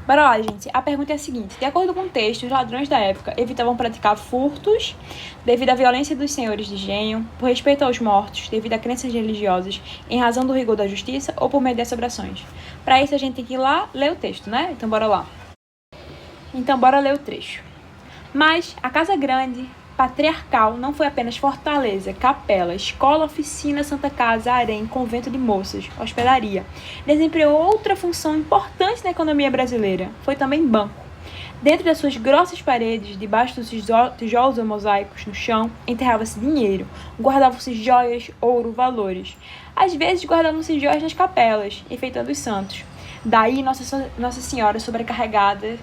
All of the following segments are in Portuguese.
Bora lá, gente. A pergunta é a seguinte. De acordo com o texto, os ladrões da época evitavam praticar furtos devido à violência dos senhores de engenho, por respeito aos mortos, devido a crenças religiosas, em razão do rigor da justiça ou por meio de assombrações. Para isso, a gente tem que ir lá ler o texto, né? Então, bora lá. Então, bora ler o trecho. Mas a Casa Grande patriarcal não foi apenas fortaleza, capela, escola, oficina, santa casa, harém, convento de moças, hospedaria. Desempenhou outra função importante na economia brasileira. Foi também banco. Dentro das suas grossas paredes, debaixo dos tijolos ou mosaicos no chão, enterrava-se dinheiro, guardavam-se joias, ouro, valores. Às vezes guardavam-se joias nas capelas, enfeitando os santos. Daí Nossa Senhora sobrecarregadas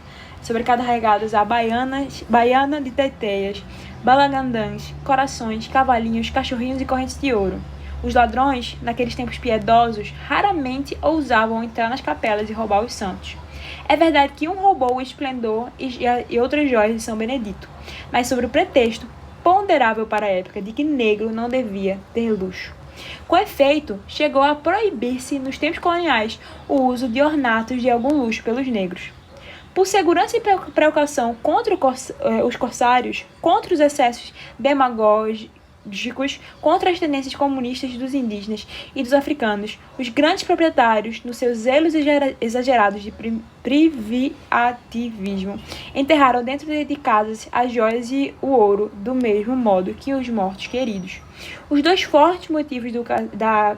a baiana de teteias, balagandãs, corações, cavalinhos, cachorrinhos e correntes de ouro. Os ladrões, naqueles tempos piedosos, raramente ousavam entrar nas capelas e roubar os santos. É verdade que um roubou o esplendor e outras joias de São Benedito, mas sobre o pretexto ponderável para a época de que negro não devia ter luxo. Com efeito, chegou a proibir-se, nos tempos coloniais, o uso de ornatos de algum luxo pelos negros. Por segurança e precaução contra os corsários, contra os excessos demagógicos, contra as tendências comunistas dos indígenas e dos africanos, os grandes proprietários, nos seus zelos exagerados de privativismo, enterraram dentro de casas as joias e o ouro do mesmo modo que os mortos queridos. Os dois fortes motivos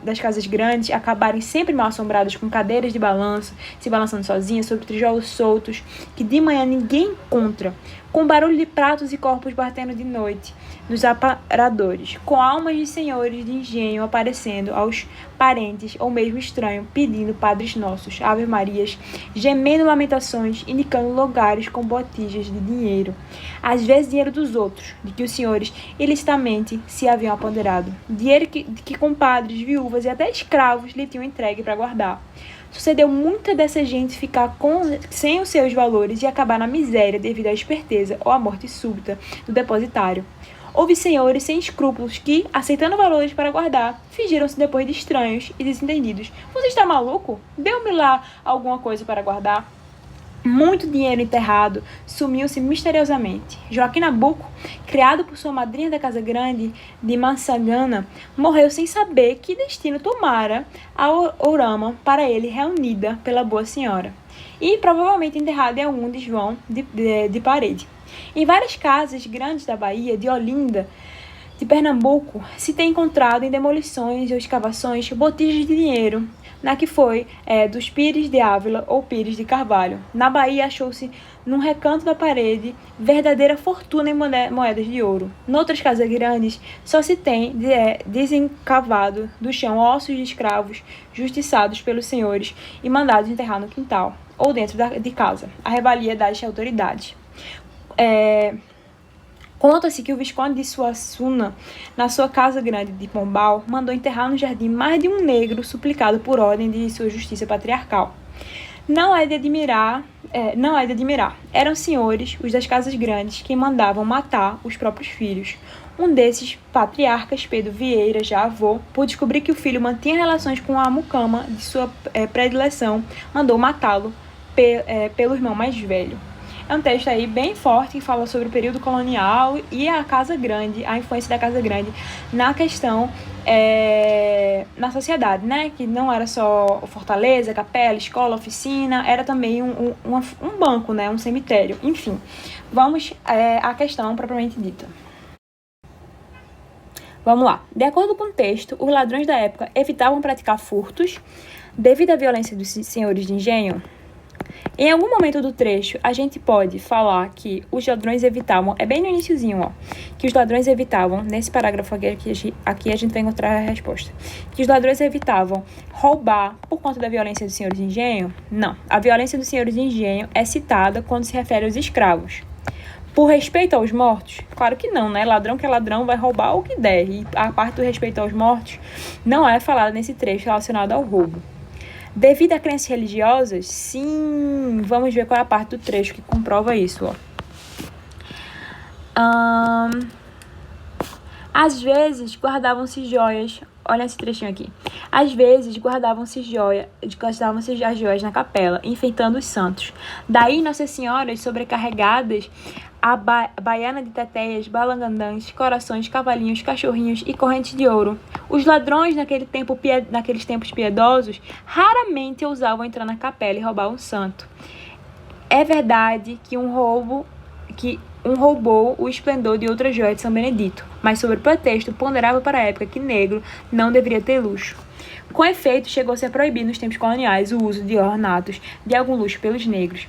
das casas grandes acabarem sempre mal assombradas com cadeiras de balanço, se balançando sozinhas sobre tijolos soltos, que de manhã ninguém encontra, com barulho de pratos e corpos batendo de noite nos aparadores, com almas de senhores de engenho aparecendo aos parentes ou mesmo estranho, pedindo padres nossos, ave marias, gemendo lamentações, indicando lugares com botijas de dinheiro, às vezes dinheiro dos outros, de que os senhores ilicitamente se haviam apoderado, dinheiro que compadres, viúvas e até escravos lhe tinham entregue para guardar. Sucedeu muita dessa gente ficar sem os seus valores e acabar na miséria devido à esperteza ou à morte súbita do depositário. Houve senhores sem escrúpulos que, aceitando valores para guardar, fingiram-se depois de estranhos e desentendidos. Você está maluco? Deu-me lá alguma coisa para guardar? Muito dinheiro enterrado sumiu-se misteriosamente. Joaquim Nabuco, criado por sua madrinha da Casa Grande de Massagana, morreu sem saber que destino tomara a Ourama para ele reunida pela Boa Senhora, e provavelmente enterrado em algum desvão de parede. Em várias casas grandes da Bahia, de Olinda, de Pernambuco, se tem encontrado em demolições ou escavações botijas de dinheiro, na que foi dos Pires de Ávila ou Pires de Carvalho. Na Bahia achou-se, num recanto da parede, verdadeira fortuna em moedas de ouro. Noutras casas grandes, só se tem desencavado do chão ossos de escravos justiçados pelos senhores e mandados enterrar no quintal ou dentro de casa, a revalia das autoridades. Conta-se que o Visconde de Suassuna, na sua Casa Grande de Pombal, mandou enterrar no jardim mais de um negro suplicado por ordem de sua justiça patriarcal. Não é de admirar. Eram senhores, os das Casas Grandes, que mandavam matar os próprios filhos. Um desses patriarcas, Pedro Vieira, já avô, por descobrir que o filho mantinha relações com a mucama de sua predileção, mandou matá-lo pelo irmão mais velho. É um texto aí bem forte que fala sobre o período colonial e a Casa Grande, a influência da Casa Grande na questão na sociedade, né? Que não era só fortaleza, capela, escola, oficina, era também um banco, né? Um cemitério, enfim. Vamos à questão propriamente dita. Vamos lá. De acordo com o texto, os ladrões da época evitavam praticar furtos devido à violência dos senhores de engenho. Em algum momento do trecho, a gente pode falar que os ladrões evitavam, é bem no iniciozinho, ó, que os ladrões evitavam, nesse parágrafo aqui a gente vai encontrar a resposta, que os ladrões evitavam roubar por conta da violência dos senhores de engenho? Não, a violência dos senhores de engenho é citada quando se refere aos escravos. Por respeito aos mortos? Claro que não, né? Ladrão que é ladrão vai roubar o que der, e a parte do respeito aos mortos não é falada nesse trecho relacionado ao roubo. Devido a crenças religiosas, sim, vamos ver qual é a parte do trecho que comprova isso, ó. Às vezes guardavam-se joias, olha esse trechinho aqui. Às vezes, guardavam-se as joias na capela, enfeitando os santos. Daí, Nossas Senhoras sobrecarregadas a baiana de teteias, balangandãs, corações, cavalinhos, cachorrinhos e correntes de ouro. Os ladrões, naqueles tempos piedosos, raramente ousavam entrar na capela e roubar um santo. É verdade que um roubou o esplendor de outra joia de São Benedito, mas sob o pretexto ponderava para a época que negro não deveria ter luxo. Com efeito, chegou-se a proibir nos tempos coloniais o uso de ornatos de algum luxo pelos negros.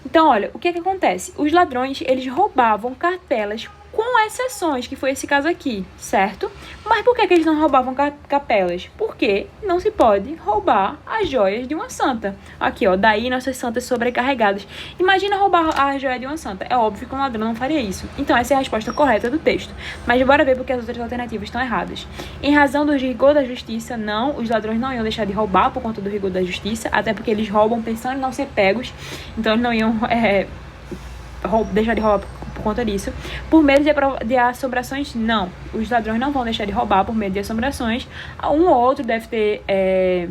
Então, olha, o que é que acontece? Os ladrões, eles roubavam capelas, com exceções, que foi esse caso aqui, certo? Mas por que eles não roubavam capelas? Porque não se pode roubar as joias de uma santa. Aqui, ó, daí nossas santas sobrecarregadas. Imagina roubar a joia de uma santa. É óbvio que um ladrão não faria isso. Então, essa é a resposta correta do texto. Mas bora ver porque as outras alternativas estão erradas. Em razão do rigor da justiça, não, os ladrões não iam deixar de roubar por conta do rigor da justiça, até porque eles roubam pensando em não ser pegos. Então, eles não iam deixar de roubar por conta disso. Por medo de assombrações, não. Os ladrões não vão deixar de roubar por medo de assombrações. Um ou outro deve ter,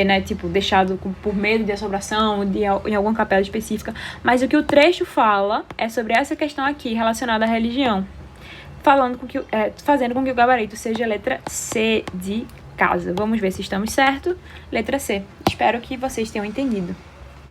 né, tipo, deixado por medo de assombração em alguma capela específica. Mas o que o trecho fala é sobre essa questão aqui, relacionada à religião. Fazendo com que o gabarito seja a letra C de casa. Vamos ver se estamos certo. Letra C. Espero que vocês tenham entendido.